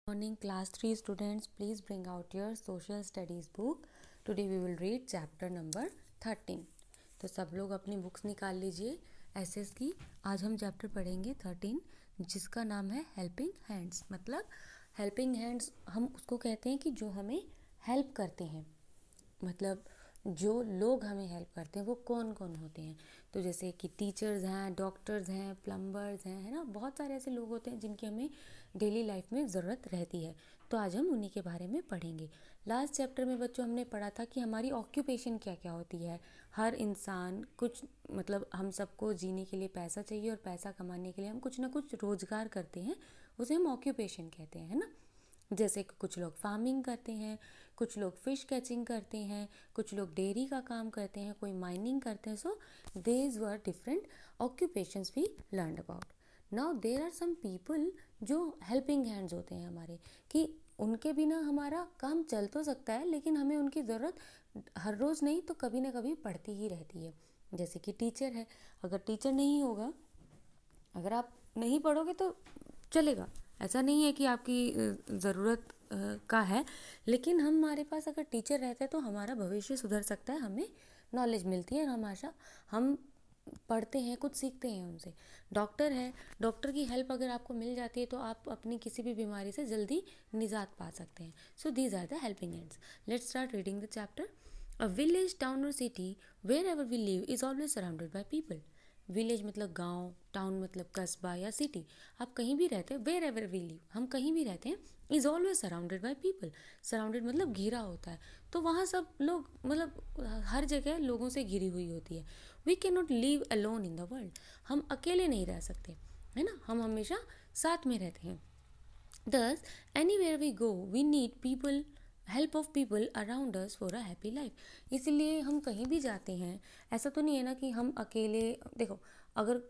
Morning class 3 students, please bring out your social studies book. Today we will read chapter number 13. तो सब लोग अपनी books निकाल लीजिए एसएस की. आज हम चैप्टर पढ़ेंगे 13 जिसका नाम है हेल्पिंग हैंड्स. मतलब हेल्पिंग हैंड्स हम उसको कहते हैं कि जो हमें हेल्प करते हैं. मतलब जो लोग हमें हेल्प करते हैं वो कौन कौन होते हैं. तो जैसे कि टीचर्स हैं, डॉक्टर्स हैं, प्लम्बर्स हैं, है ना. बहुत सारे ऐसे लोग होते हैं जिनकी हमें डेली लाइफ में ज़रूरत रहती है. तो आज हम उन्हीं के बारे में पढ़ेंगे. लास्ट चैप्टर में बच्चों हमने पढ़ा था कि हमारी ऑक्यूपेशन क्या क्या होती है. हर इंसान कुछ मतलब हम सबको जीने के लिए पैसा चाहिए और पैसा कमाने के लिए हम कुछ ना कुछ रोज़गार करते हैं. उसे हम ऑक्यूपेशन कहते हैं, है ना. जैसे कि कुछ लोग फार्मिंग करते हैं, कुछ लोग फ़िश कैचिंग करते हैं, कुछ लोग डेयरी का काम करते हैं, कोई माइनिंग करते हैं. So these were different occupations we learn about. Now there are some people जो हेल्पिंग हैंड्स होते हैं हमारे, कि उनके बिना हमारा काम चल तो सकता है लेकिन हमें उनकी ज़रूरत हर रोज़ नहीं तो कभी ना कभी पड़ती ही रहती है. जैसे कि टीचर है. अगर टीचर नहीं होगा, अगर आप नहीं पढ़ोगे तो चलेगा. ऐसा नहीं है कि आपकी ज़रूरत का है, लेकिन हमारे पास अगर टीचर रहते हैं तो हमारा भविष्य सुधर सकता है. हमें नॉलेज मिलती है और हमेशा हम पढ़ते हैं, कुछ सीखते हैं उनसे. डॉक्टर है. डॉक्टर की हेल्प अगर आपको मिल जाती है तो आप अपनी किसी भी बीमारी से जल्दी निजात पा सकते हैं. So these are the helping hands. Let's start reading the chapter. A village, town और city wherever we live is always surrounded by people. Village मतलब गांव, टाउन मतलब कस्बा या सिटी. आप कहीं भी रहते हैं, वेयर एवर वी लिव, हम कहीं भी रहते हैं, is always surrounded by people. Surrounded मतलब घिरा होता है. तो वहाँ सब लोग मतलब हर जगह लोगों से घिरी हुई होती है. We can not live alone in the world. हम अकेले नहीं रह सकते, है ना. हम हमेशा साथ में रहते हैं. Thus, anywhere we go, we need people, help of people around us for a happy life. इसलिए हम कहीं भी जाते हैं, ऐसा तो नहीं है ना कि हम अकेले. देखो, अगर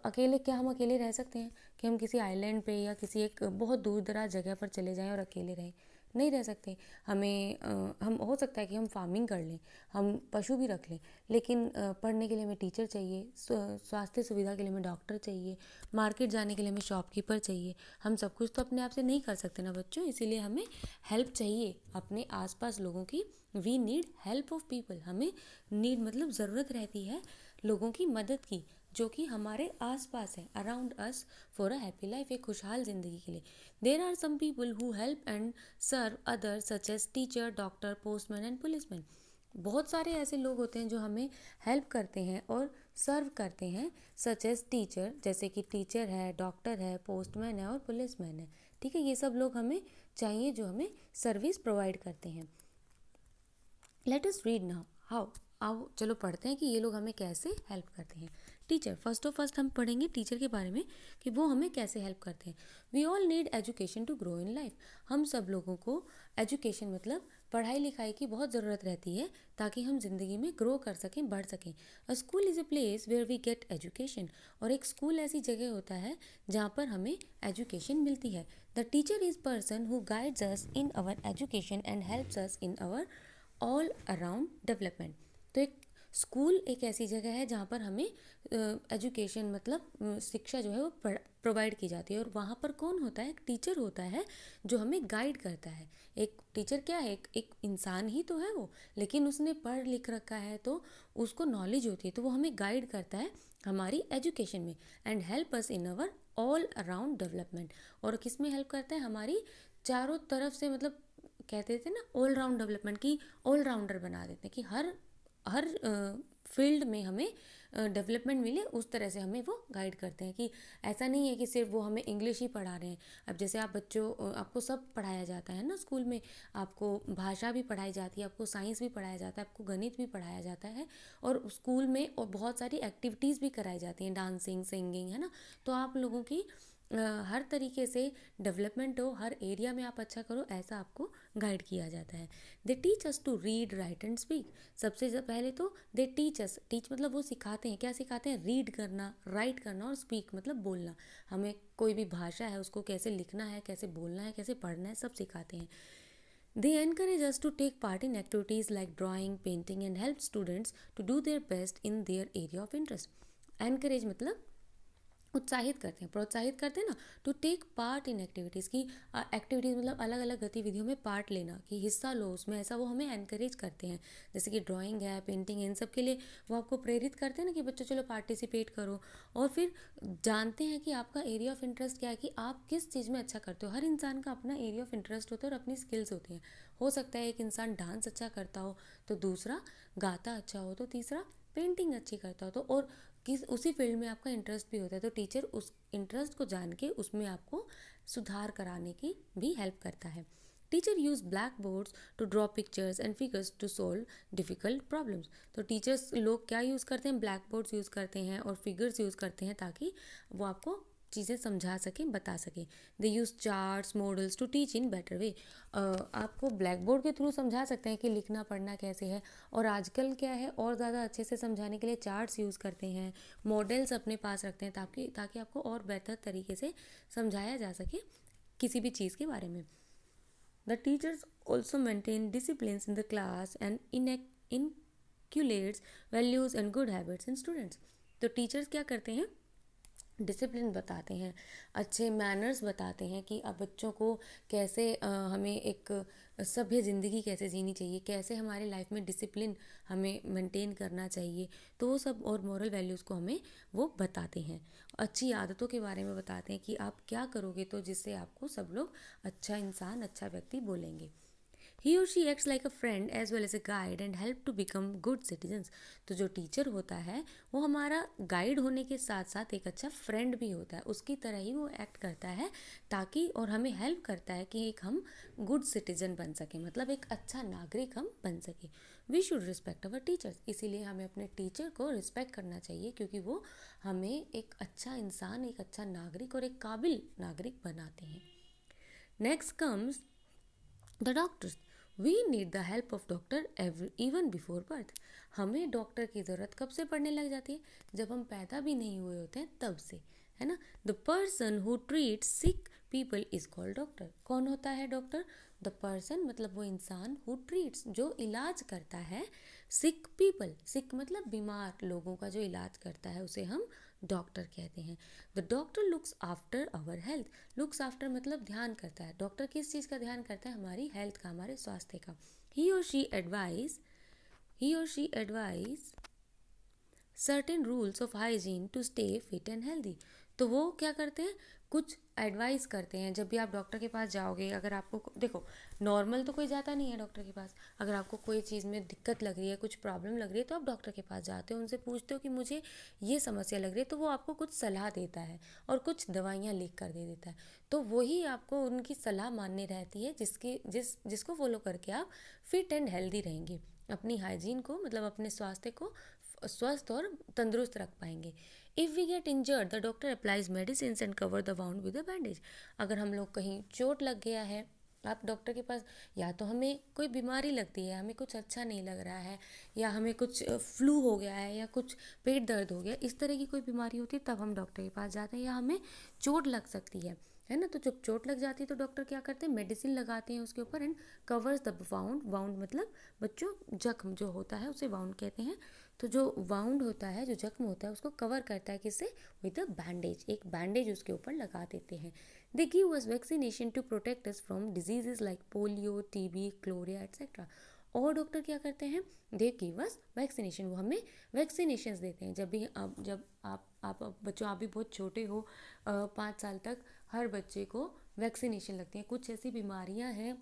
अकेले क्या हम अकेले रह सकते हैं कि हम किसी आइलैंड पे या किसी एक बहुत दूर दराज जगह पर चले जाएं और अकेले रहें. नहीं रह सकते. हमें हम हो सकता है कि हम फार्मिंग कर लें, हम पशु भी रख लें, लेकिन पढ़ने के लिए हमें टीचर चाहिए, स्वास्थ्य सुविधा के लिए हमें डॉक्टर चाहिए, मार्केट जाने के लिए हमें शॉपकीपर चाहिए. हम सब कुछ तो अपने आप से नहीं कर सकते ना बच्चों. इसीलिए हमें हेल्प चाहिए अपने आसपास लोगों की. We need help of people. हमें नीड मतलब ज़रूरत रहती है लोगों की मदद की जो कि हमारे आसपास है, around us for a happy life, एक खुशहाल ज़िंदगी के लिए. There are some people who help and serve others such as teacher, doctor, postman and policeman. बहुत सारे ऐसे लोग होते हैं जो हमें हेल्प करते हैं और सर्व करते हैं. सच एज टीचर, जैसे कि टीचर है, डॉक्टर है, पोस्टमैन है और पुलिसमैन है. ठीक है, ये सब लोग हमें चाहिए जो हमें सर्विस प्रोवाइड करते हैं. Let us read now how. आओ चलो पढ़ते हैं कि ये लोग हमें कैसे हेल्प करते हैं. टीचर, फर्स्ट हम पढ़ेंगे टीचर के बारे में कि वो हमें कैसे हेल्प करते हैं. We all need education to grow in life. हम सब लोगों को एजुकेशन मतलब पढ़ाई लिखाई की बहुत ज़रूरत रहती है ताकि हम जिंदगी में ग्रो कर सकें, बढ़ सकें. A school is a place where we get education. और एक स्कूल ऐसी जगह होता है जहाँ पर हमें एजुकेशन मिलती है. The teacher is person who guides us in our education and helps us in our all around development. तो एक स्कूल एक ऐसी जगह है जहाँ पर हमें एजुकेशन मतलब शिक्षा जो है वो प्रोवाइड की जाती है. और वहाँ पर कौन होता है? एक टीचर होता है जो हमें गाइड करता है. एक टीचर क्या है? एक इंसान ही तो है वो, लेकिन उसने पढ़ लिख रखा है तो उसको नॉलेज होती है, तो वो हमें गाइड करता है हमारी एजुकेशन में. And help us in our all around development. और किस में हेल्प करता है? हमारी चारों तरफ से, मतलब कहते थे ना ऑल राउंड डेवलपमेंट, की ऑलराउंडर बना देते हैं कि हर हर फील्ड में हमें डेवलपमेंट मिले, उस तरह से हमें वो गाइड करते हैं. कि ऐसा नहीं है कि सिर्फ वो हमें इंग्लिश ही पढ़ा रहे हैं. अब जैसे आप बच्चों आपको सब पढ़ाया जाता है ना स्कूल में. आपको भाषा भी पढ़ाई जाती है, आपको साइंस भी पढ़ाया जाता है, आपको गणित भी पढ़ाया जाता है, और स्कूल में और बहुत सारी एक्टिविटीज़ भी कराई जाती हैं, डांसिंग, सिंगिंग, है ना. तो आप लोगों की हर तरीके से डेवलपमेंट हो, हर एरिया में आप अच्छा करो, ऐसा आपको गाइड किया जाता है. They teach us to read, write and speak. सबसे पहले तो दे टीच अस. टीच मतलब वो सिखाते हैं. क्या सिखाते हैं? रीड करना, राइट करना और स्पीक मतलब बोलना. हमें कोई भी भाषा है उसको कैसे लिखना है, कैसे बोलना है, कैसे पढ़ना है, सब सिखाते हैं. They encourage us to take part in activities like drawing, painting and help students to do their best in their area of interest. Encourage मतलब उत्साहित करते हैं, प्रोत्साहित करते हैं ना, to take part in activities की। एक्टिविटीज़ मतलब अलग अलग गतिविधियों में पार्ट लेना, कि हिस्सा लो उसमें, ऐसा वो हमें एनकरेज करते हैं। जैसे कि ड्राइंग है, पेंटिंग है, इन सब के लिए वो आपको प्रेरित करते हैं ना कि बच्चों चलो पार्टिसिपेट करो। और फिर जानते हैं कि आपका एरिया ऑफ इंटरेस्ट क्या है, कि आप किस चीज़ में अच्छा करते हो। हर इंसान का अपना एरिया ऑफ इंटरेस्ट होता है और अपनी स्किल्स होती हैं। हो सकता है एक इंसान डांस अच्छा करता हो तो दूसरा गाता अच्छा हो, तो तीसरा पेंटिंग अच्छी करता हो, तो और किस उसी फील्ड में आपका इंटरेस्ट भी होता है, तो टीचर उस इंटरेस्ट को जान के उसमें आपको सुधार कराने की भी हेल्प करता है। Teacher use black boards to draw pictures and figures to solve difficult problems. तो टीचर्स लोग क्या यूज़ करते हैं, ब्लैक बोर्ड्स यूज़ करते हैं और फिगर्स यूज़ करते हैं ताकि वो आपको चीज़ें समझा सकें, बता सकें। They use charts models to teach in better way. आपको ब्लैक बोर्ड के थ्रू समझा सकते हैं कि लिखना पढ़ना कैसे है, और आजकल क्या है और ज़्यादा अच्छे से समझाने के लिए चार्ट्स यूज़ करते हैं, मॉडल्स अपने पास रखते हैं ताकि ताकि आपको और बेहतर तरीके से समझाया जा सके किसी भी चीज़ के बारे में। The teachers also maintain discipline in the class and inculcates values and good habits in students. तो टीचर्स क्या करते हैं, डिसिप्लिन बताते हैं, अच्छे मैनर्स बताते हैं कि अब बच्चों को कैसे हमें एक सभ्य ज़िंदगी कैसे जीनी चाहिए, कैसे हमारे लाइफ में डिसिप्लिन हमें मेंटेन करना चाहिए। तो वो सब और मॉरल वैल्यूज़ को हमें वो बताते हैं। अच्छी आदतों के बारे में बताते हैं कि आप क्या करोगे तो जिससे आपको सब लोग अच्छा इंसान, अच्छा व्यक्ति बोलेंगे। He or she acts like a friend as well as a guide and help to become good citizens। तो जो टीचर होता है वो हमारा गाइड होने के साथ साथ एक अच्छा फ्रेंड भी होता है, उसकी तरह ही वो एक्ट करता है ताकि और हमें हेल्प करता है कि एक हम गुड सिटीजन बन सके, मतलब एक अच्छा नागरिक हम बन सके। We should respect our teachers, इसीलिए हमें अपने टीचर को रिस्पेक्ट करना चाहिए क्योंकि वो हमें एक अच्छा इंसान, एक अच्छा नागरिक और एक काबिल नागरिक बनाते हैं। Next comes the doctors. We need the help of doctor even before birth. हमें डॉक्टर की ज़रूरत कब से पड़ने लग जाती है, जब हम पैदा भी नहीं हुए होते हैं तब से, है ना। The person who treat sick people is called doctor. कौन होता है डॉक्टर, द पर्सन मतलब वो इंसान, हु ट्रीट्स जो इलाज करता है, सिक पीपल, सिक मतलब बीमार लोगों का जो इलाज करता है उसे हम डॉक्टर कहते हैं। The doctor looks after our health. Looks after मतलब ध्यान करता है। डॉक्टर किस चीज़ का ध्यान करता है, हमारी हेल्थ का, हमारे स्वास्थ्य का। ही और she advise certain rules of hygiene to stay fit and healthy. तो वो क्या करते हैं, कुछ एडवाइस करते हैं। जब भी आप डॉक्टर के पास जाओगे, अगर आपको देखो नॉर्मल तो कोई जाता नहीं है डॉक्टर के पास, अगर आपको कोई चीज़ में दिक्कत लग रही है, कुछ प्रॉब्लम लग रही है, तो आप डॉक्टर के पास जाते हो, उनसे पूछते हो कि मुझे ये समस्या लग रही है, तो वो आपको कुछ सलाह देता है और कुछ दवाइयाँ लिख कर दे देता है। तो वही आपको उनकी सलाह माननी रहती है जिसको फॉलो करके आप फिट एंड हेल्दी रहेंगे, अपनी हाइजीन को मतलब अपने स्वास्थ्य को स्वस्थ और तंदुरुस्त रख पाएंगे। If we get injured the doctor applies medicine and cover the wound with a bandage. अगर हम लोग कहीं चोट लग गया है, आप डॉक्टर के पास, या तो हमें कोई बीमारी लगती है, हमें कुछ अच्छा नहीं लग रहा है, या हमें कुछ फ्लू हो गया है, या कुछ पेट दर्द हो गया, इस तरह की कोई बीमारी होती है तब हम डॉक्टर के पास जाते हैं, या हमें चोट लग सकती है ना। तो जब चोट लग जाती है तो डॉक्टर क्या करते हैं, मेडिसिन लगाते हैं उसके ऊपर and covers the wound. Wound मतलब बच्चों जख्म जो होता है उसे वाउंड कहते हैं। तो जो वाउंड होता है, जो जख्म होता है, उसको कवर करता है किससे, विद अ बैंडेज, एक बैंडेज उसके ऊपर लगा देते हैं। They give us vaccination to protect us from diseases like polio, TB, cholera etcetera. और डॉक्टर क्या करते हैं, दे गिव अस वैक्सीनेशन, वो हमें वैक्सीनेशन देते हैं। जब आप बच्चों, आप भी बहुत छोटे हो, 5 साल तक हर बच्चे को वैक्सीनेशन लगती है। कुछ ऐसी बीमारियां हैं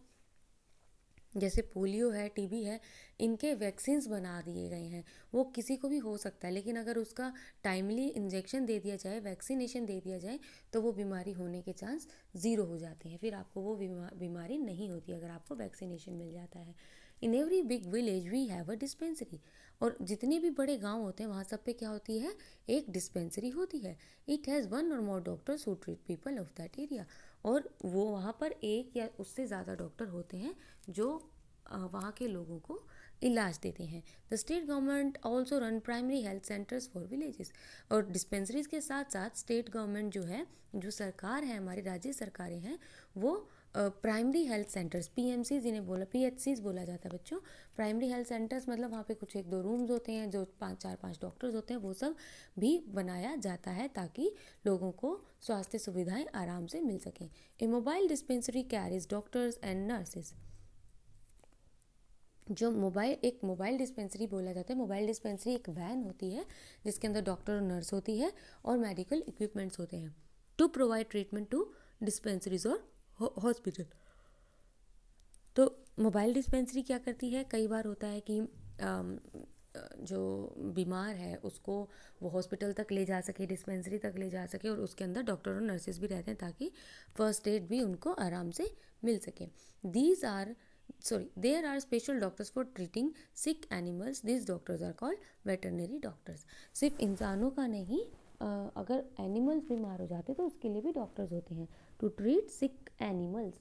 जैसे पोलियो है, टीबी है, इनके वैक्सीन्स बना दिए गए हैं। वो किसी को भी हो सकता है, लेकिन अगर उसका टाइमली इंजेक्शन दे दिया जाए, वैक्सीनेशन दे दिया जाए, तो वो बीमारी होने के चांस ज़ीरो हो जाते हैं। फिर आपको वो बीमारी नहीं होती अगर आपको वैक्सीनेशन मिल जाता है। In every big village we have a dispensary. और जितने भी बड़े गांव होते हैं वहाँ सब पे क्या होती है, एक डिस्पेंसरी होती है। इट हैज़ वन और more doctors who treat people of that area. और वो वहाँ पर एक या उससे ज़्यादा डॉक्टर होते हैं जो वहाँ के लोगों को इलाज देते हैं। The state government also run primary health centres for villages. और डिस्पेंसरीज के साथ साथ स्टेट गवर्नमेंट जो है, जो सरकार है, हमारी राज्य सरकारें हैं, वो प्राइमरी हेल्थ सेंटर्स, PMCs जिन्हें बोला, PHCs बोला जाता है बच्चों। प्राइमरी हेल्थ सेंटर्स मतलब वहाँ पे कुछ 1-2 रूम्स होते हैं, जो 4-5 डॉक्टर्स होते हैं, वो सब भी बनाया जाता है ताकि लोगों को स्वास्थ्य सुविधाएं आराम से मिल सकें। A mobile dispensary carries doctors and nurses. जो एक मोबाइल डिस्पेंसरी बोला जाता है, मोबाइल डिस्पेंसरी एक वैन होती है जिसके अंदर डॉक्टर और नर्स होती है और मेडिकल इक्विपमेंट्स होते हैं to provide treatment to dispensaries और हॉस्पिटल। तो मोबाइल डिस्पेंसरी क्या करती है, कई बार होता है कि जो बीमार है उसको वो हॉस्पिटल तक ले जा सके, डिस्पेंसरी तक ले जा सके, और उसके अंदर डॉक्टर और नर्सेज भी रहते हैं ताकि फर्स्ट एड भी उनको आराम से मिल सके। There are special doctors for treating sick animals. These doctors are called veterinary doctors. सिर्फ इंसानों का नहीं, अगर एनिमल्स बीमार हो जाते तो उसके लिए भी डॉक्टर्स होते हैं। टू ट्रीट सिक एनिमल्स,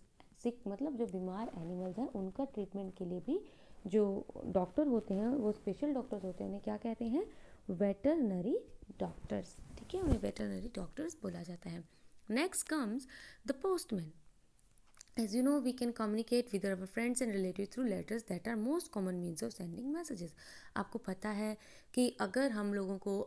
सिक मतलब जो बीमार एनिमल्स हैं उनका ट्रीटमेंट के लिए भी जो डॉक्टर होते हैं वो स्पेशल डॉक्टर्स होते हैं, उन्हें क्या कहते हैं, वेटरनरी डॉक्टर्स। ठीक है, उन्हें वेटरनरी डॉक्टर्स बोला जाता है। Next comes the postman. As you know, we can communicate with our friends and relatives through letters that are most common means of sending messages. आपको पता है कि अगर हम लोगों को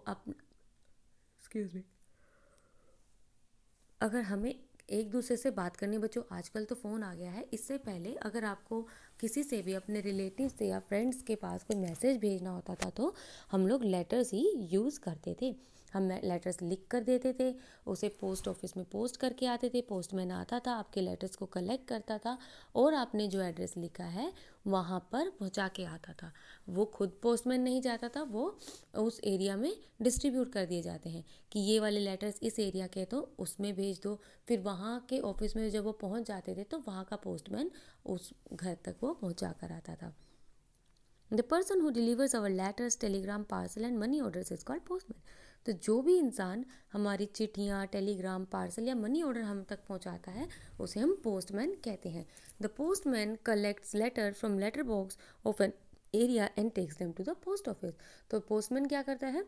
अगर हमें एक दूसरे से बात करनी, बच्चों आजकल तो फ़ोन आ गया है, इससे पहले अगर आपको किसी से भी अपने रिलेटिव से या फ्रेंड्स के पास कोई मैसेज भेजना होता था तो हम लोग लेटर्स ही यूज़ करते थे। हम लेटर्स लिख कर देते थे, उसे पोस्ट ऑफिस में पोस्ट करके आते थे, पोस्टमैन आता था, आपके लेटर्स को कलेक्ट करता था और आपने जो एड्रेस लिखा है वहाँ पर पहुँचा के आता था। वो खुद पोस्टमैन नहीं जाता था, वो उस एरिया में डिस्ट्रीब्यूट कर दिए जाते हैं कि ये वाले लेटर्स इस एरिया के तो उसमें भेज दो। फिर वहाँ के ऑफिस में जब वो पहुँच जाते थे तो वहाँ का पोस्टमैन उस घर तक वो पहुँचा कर आता था। The person who delivers our letters, telegram, parcel and money orders is called postman. तो जो भी इंसान हमारी चिट्ठियाँ, टेलीग्राम, पार्सल या मनी ऑर्डर हम तक पहुँचाता है उसे हम पोस्टमैन कहते हैं। The postman collects letter from letter box of an area and takes them to the post office. तो पोस्टमैन क्या करता है,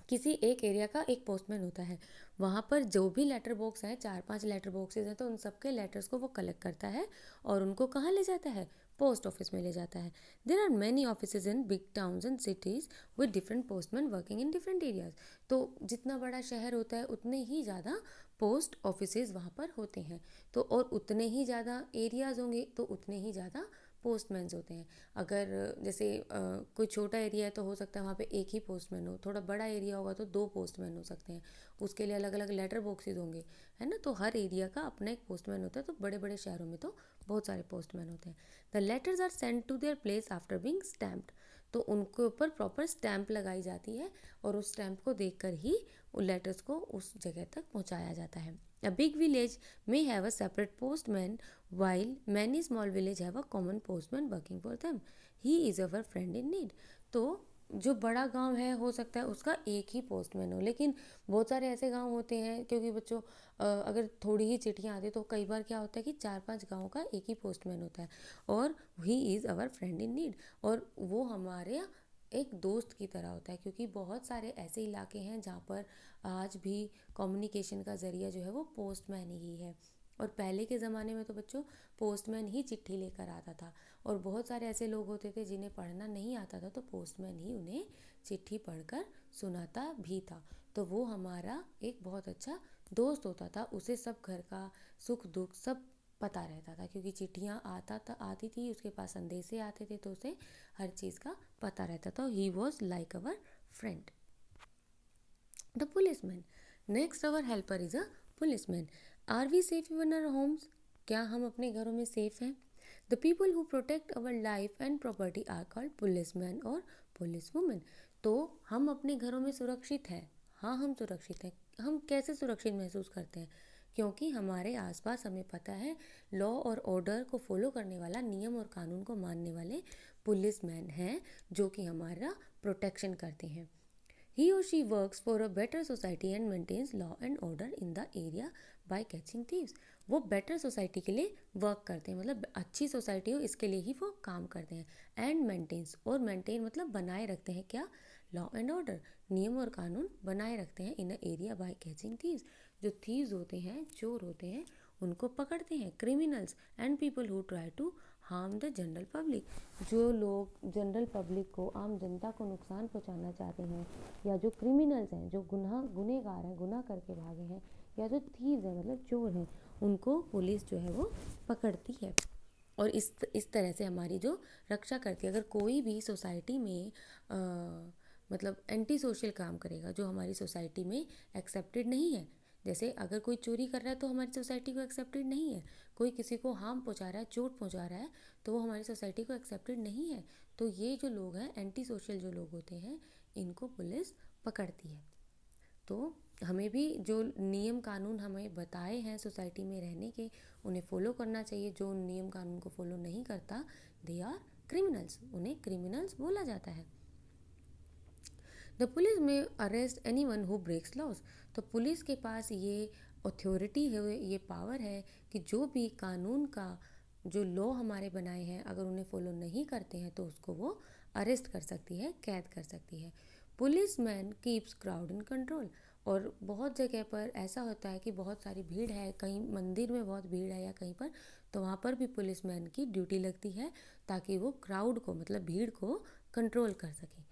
किसी एक एरिया का एक पोस्टमैन होता है, वहाँ पर जो भी लेटर बॉक्स हैं, 4-5 लेटर बॉक्सेस हैं, तो उन सबके लेटर्स को वो कलेक्ट करता है और उनको कहाँ ले जाता है, पोस्ट ऑफिस में ले जाता है। There are many offices in big towns and cities with different postman working in different areas. तो जितना बड़ा शहर होता है उतने ही ज़्यादा पोस्ट ऑफिसेज वहाँ पर होते हैं, तो और उतने ही ज़्यादा एरियाज होंगे तो उतने ही ज़्यादा पोस्टमैन्स होते हैं। अगर जैसे कोई छोटा एरिया है तो हो सकता है वहाँ पे एक ही पोस्टमैन हो, थोड़ा बड़ा एरिया होगा तो 2 पोस्टमैन हो सकते हैं, उसके लिए अलग अलग लेटर बॉक्सेस होंगे, है ना। तो हर एरिया का अपना एक पोस्टमैन होता है। तो बड़े बड़े शहरों में तो बहुत सारे पोस्टमैन होते हैं। The letters are sent to their place after being stamped. तो उनके ऊपर प्रॉपर स्टैम्प लगाई जाती है और उस स्टैम्प को देखकर ही उन लेटर्स को उस जगह तक पहुँचाया जाता है। A big village may have a separate postman while many small villages have a common postman working for them. He is our friend in need. तो जो बड़ा गांव है हो सकता है उसका एक ही पोस्टमैन हो, लेकिन बहुत सारे ऐसे गांव होते हैं, क्योंकि बच्चों अगर थोड़ी ही चिट्ठियाँ आती तो कई बार क्या होता है कि 4-5 गाँव का एक ही पोस्टमैन होता है और he is our friend in need, और वो हमारे एक दोस्त की तरह होता है, क्योंकि बहुत सारे ऐसे इलाके हैं जहाँ पर आज भी कम्युनिकेशन का ज़रिया जो है वो पोस्टमैन ही है। और पहले के ज़माने में तो बच्चों पोस्टमैन ही चिट्ठी लेकर आता था, और बहुत सारे ऐसे लोग होते थे जिन्हें पढ़ना नहीं आता था, तो पोस्टमैन ही उन्हें चिट्ठी पढ़कर सुनाता भी था। तो वो हमारा एक बहुत अच्छा दोस्त होता था, उसे सब घर का सुख दुख सब पता रहता था, क्योंकि चिट्ठियाँ आती थी, उसके पास संदेशे आते थे, तो उसे हर चीज़ का पता रहता था। He was like our friend. The policeman. Next our helper is a policeman. Are we safe in our homes? क्या हम अपने घरों में सेफ हैं? The people who protect our life and property are called policeman और police women. तो हम अपने घरों में सुरक्षित हैं, हाँ हम सुरक्षित हैं। हम कैसे सुरक्षित महसूस करते हैं? क्योंकि हमारे आसपास हमें पता है लॉ और ऑर्डर को फॉलो करने वाला, नियम और कानून को मानने वाले पुलिसमैन हैं जो कि हमारा प्रोटेक्शन करते हैं। He or she works for a better society and maintains law and order in the area by catching thieves. वो बेटर सोसाइटी के लिए वर्क करते हैं, मतलब अच्छी सोसाइटी हो इसके लिए ही वो काम करते हैं। एंड मेंटेन्स, और मेंटेन मतलब बनाए रखते हैं क्या, लॉ एंड ऑर्डर, नियम और कानून बनाए रखते हैं in a area by catching thieves. जो थीव्स होते हैं, चोर होते हैं, उनको पकड़ते हैं। Criminals and people who try to harm the general public, जो लोग जनरल पब्लिक को, आम जनता को नुकसान पहुंचाना चाहते हैं, या जो क्रिमिनल्स हैं, जो गुनहगार हैं, गुनाह करके भागे हैं, या जो थीव्स हैं मतलब चोर हैं, उनको पुलिस जो है वो पकड़ती है। और इस तरह से हमारी जो रक्षा करती है। अगर कोई भी सोसाइटी में मतलब एंटी सोशल काम करेगा, जो हमारी सोसाइटी में एक्सेप्टेड नहीं है, जैसे अगर कोई चोरी कर रहा है तो हमारी सोसाइटी को एक्सेप्टेड नहीं है, कोई किसी को हार्म पहुंचा रहा है, चोट पहुंचा रहा है, तो वो हमारी सोसाइटी को एक्सेप्टेड नहीं है। तो ये जो लोग हैं, एंटी सोशल जो लोग होते हैं, इनको पुलिस पकड़ती है। तो हमें भी जो नियम कानून हमें बताए हैं सोसाइटी में रहने के, उन्हें फॉलो करना चाहिए। जो नियम कानून को फॉलो नहीं करता, दे आर क्रिमिनल्स, उन्हें क्रिमिनल्स बोला जाता है। द पुलिस में arrest anyone who breaks laws, तो पुलिस के पास ये अथॉरिटी है, ये पावर है कि जो भी कानून का जो लॉ हमारे बनाए हैं, अगर उन्हें फॉलो नहीं करते हैं तो उसको वो अरेस्ट कर सकती है, कैद कर सकती है। Police man keeps crowd in control, और बहुत जगह पर ऐसा होता है कि बहुत सारी भीड़ है, कहीं मंदिर में बहुत भीड़ है या कहीं पर, तो वहाँ पर भी पुलिस मैन की ड्यूटी लगती है ताकि वो क्राउड को मतलब भीड़ को कंट्रोल कर सके।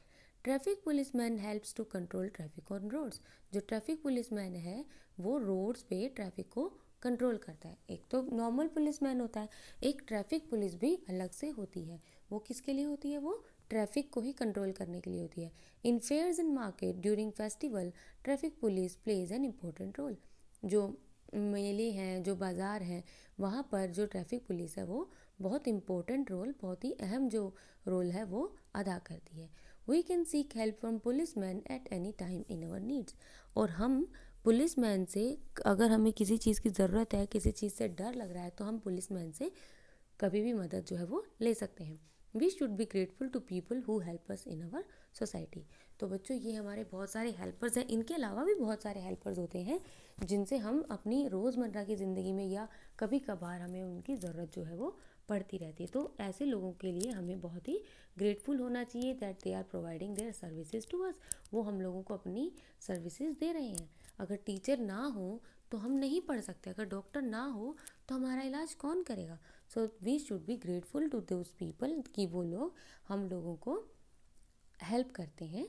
Traffic policeman helps to control traffic on roads, जो ट्रैफिक पुलिसमैन है वो रोड्स पे ट्रैफिक को कंट्रोल करता है। एक तो नॉर्मल पुलिसमैन होता है, एक ट्रैफिक पुलिस भी अलग से होती है। वो किसके लिए होती है? वो ट्रैफिक को ही कंट्रोल करने के लिए होती है। In fairs and market during festival, traffic police plays an important role, जो मेले हैं, जो बाज़ार हैं, वहाँ पर जो ट्रैफिक पुलिस है वो बहुत इम्पोर्टेंट रोल, बहुत ही अहम जो रोल है वो अदा करती है। We can seek help from police man at any time in our needs, और हम पुलिस मैन से, अगर हमें किसी चीज़ की ज़रूरत है, किसी चीज़ से डर लग रहा है, तो हम पुलिस मैन से कभी भी मदद जो है वो ले सकते हैं। We should be grateful to people who help us in our society. तो बच्चों, ये हमारे बहुत सारे हेल्पर्स हैं। इनके अलावा भी बहुत सारे हेल्पर्स होते हैं जिनसे हम अपनी रोज़मर्रा की ज़िंदगी में या कभी कभार हमें उनकी ज़रूरत जो है वो पड़ती रहती है। तो ऐसे लोगों के लिए हमें बहुत ही ग्रेटफुल होना चाहिए that they are providing their services to us. वो हम लोगों को अपनी सर्विसेज दे रहे हैं। अगर टीचर ना हो तो हम नहीं पढ़ सकते, अगर डॉक्टर ना हो तो हमारा इलाज कौन करेगा? So we should be grateful to those people कि वो लोग हम लोगों को हेल्प करते हैं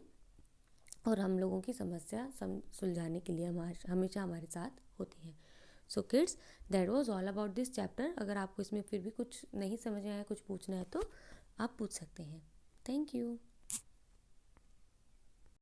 और हम लोगों की समस्या सुलझाने के लिए हमेशा हमारे साथ होती हैं। So kids, that was all about this chapter. अगर आपको इसमें फिर भी कुछ नहीं समझ में आया, कुछ पूछना है तो आप पूछ सकते हैं। Thank you.